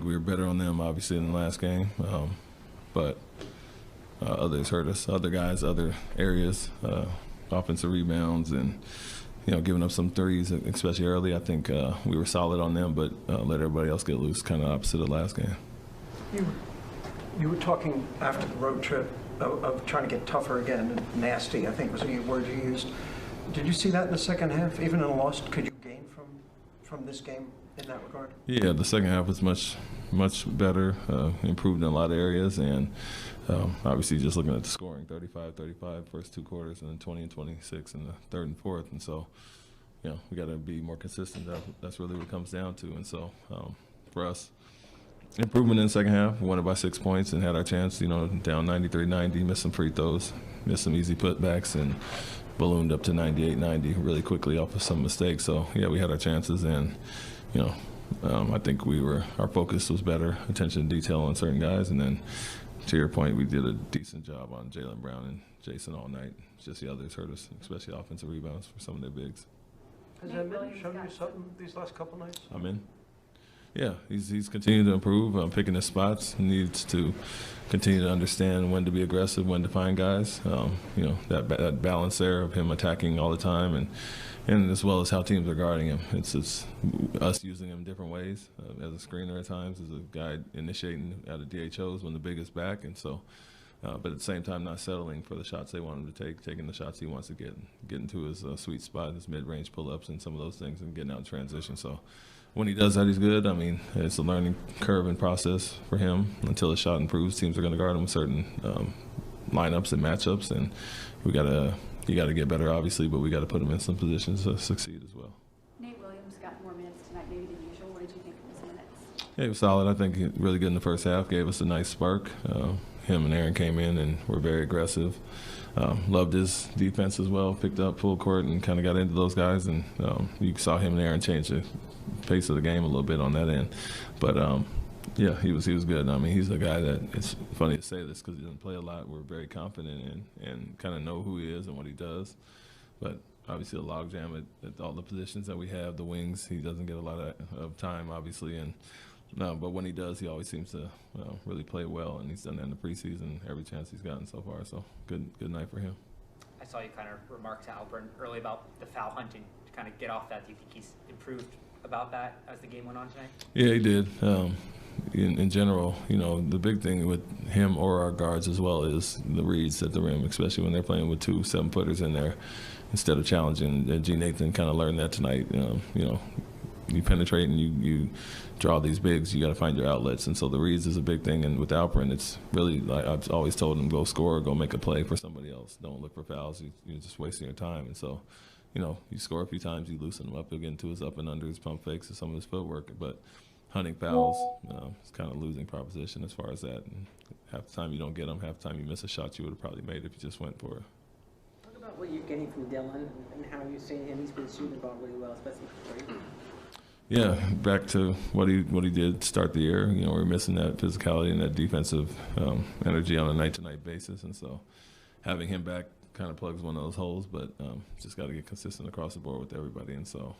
we were better on them, obviously, in the last game. But others hurt us. Other guys, other areas, offensive rebounds, and giving up some threes, especially early. I think we were solid on them, but let everybody else get loose. Kind of opposite of last game. You were talking after the road trip of trying to get tougher again, and nasty, I think was the word you used. Did you see that in the second half? Even in a loss, could you gain from this game in that regard? Yeah, the second half was much better, improved in a lot of areas, and obviously just looking at the scoring, 35-35 first two quarters, and then 20 and 26 in the third and fourth. And so, we got to be more consistent. That's really what it comes down to. And so, for us, improvement in the second half. We won it by 6 points and had our chance, down 93-90, missed some free throws, missed some easy putbacks, and ballooned up to 98-90 really quickly off of some mistakes. So, we had our chances, and, I think our focus was better, attention to detail on certain guys. And then, to your point, we did a decent job on Jaylen Brown and Jason all night. It's just the others hurt us, especially offensive rebounds for some of their bigs. Has that shown you something these last couple nights? I'm in. Yeah, he's continued to improve, picking his spots. He needs to continue to understand when to be aggressive, when to find guys. That balance there of him attacking all the time, and as well as how teams are guarding him. It's us using him in different ways, as a screener at times, as a guy initiating out of DHOs when the big is back, and so. But at the same time, not settling for the shots they want him to take, taking the shots he wants to get into his sweet spot, his mid-range pull-ups and some of those things, and getting out in transition. So when he does that, he's good. I mean, it's a learning curve and process for him. Until his shot improves, teams are going to guard him with certain lineups and matchups, and you got to get better, obviously, but we got to put him in some positions to succeed as well. Nate Williams got more minutes tonight maybe than usual. What did you think of his minutes? Yeah, he was solid. I think he really good in the first half, gave us a nice spark. Him and Aaron came in and were very aggressive. Loved his defense as well, picked up full court and kind of got into those guys. And you saw him and Aaron change the pace of the game a little bit on that end. But, he was good. I mean, he's a guy that, it's funny to say this because he doesn't play a lot. We're very confident in and kind of know who he is and what he does. But obviously a logjam at all the positions that we have, the wings, he doesn't get a lot of time, obviously. And but when he does, he always seems to really play well, and he's done that in the preseason every chance he's gotten so far. So good night for him. I saw you kind of remark to Alperen early about the foul hunting to kind of get off that. Do you think he's improved about that as the game went on tonight? Yeah, he did. In general, the big thing with him or our guards as well is the reads at the rim, especially when they're playing with 2 7-footers in there instead of challenging. And G. Nathan kind of learned that tonight. You penetrate and you draw these bigs, you got to find your outlets. And so the reads is a big thing. And with Alperen, it's really, like I've always told him, go score, go make a play for somebody else. Don't look for fouls. You're just wasting your time. And so, you score a few times, you loosen him up. You'll get into his up and under, his pump fakes, and some of his footwork. But hunting fouls, it's kind of losing proposition as far as that. And half the time you don't get them, half the time you miss a shot you would have probably made if you just went for it. Talk about what you're getting from Dylan and how you're seeing him. He's been shooting the ball really well, especially for 3. Yeah, back to what he did to start the year. We're missing that physicality and that defensive energy on a night-to-night basis, and so having him back kind of plugs one of those holes. But just got to get consistent across the board with everybody, and so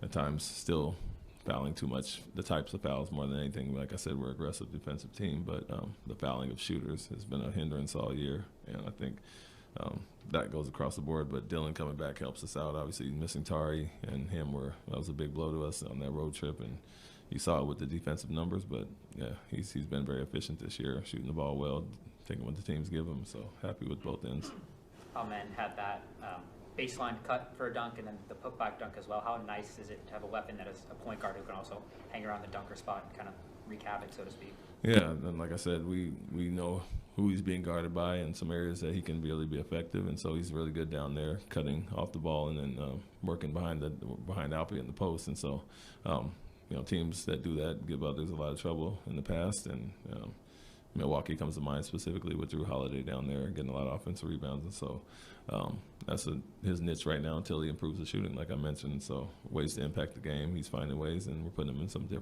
at times still fouling too much. The types of fouls more than anything. Like I said, we're an aggressive defensive team, but the fouling of shooters has been a hindrance all year, and I think that goes across the board. But Dylan coming back helps us out. Obviously, missing Tari and him that was a big blow to us on that road trip, and you saw it with the defensive numbers. But yeah, he's been very efficient this year, shooting the ball well, taking what the teams give him. So happy with both ends. Amen had that baseline cut for a dunk and then the putback dunk as well. How nice is it to have a weapon that is a point guard who can also hang around the dunker spot and kind of wreak havoc, so to speak? Yeah, and like I said, we know who he's being guarded by and some areas that he can really be effective, and so he's really good down there, cutting off the ball and then working behind Alpy in the post. And so, teams that do that give others a lot of trouble in the past, and Milwaukee comes to mind specifically with Drew Holiday down there getting a lot of offensive rebounds, and so that's his niche right now until he improves the shooting, like I mentioned. So ways to impact the game, he's finding ways, and we're putting him in some different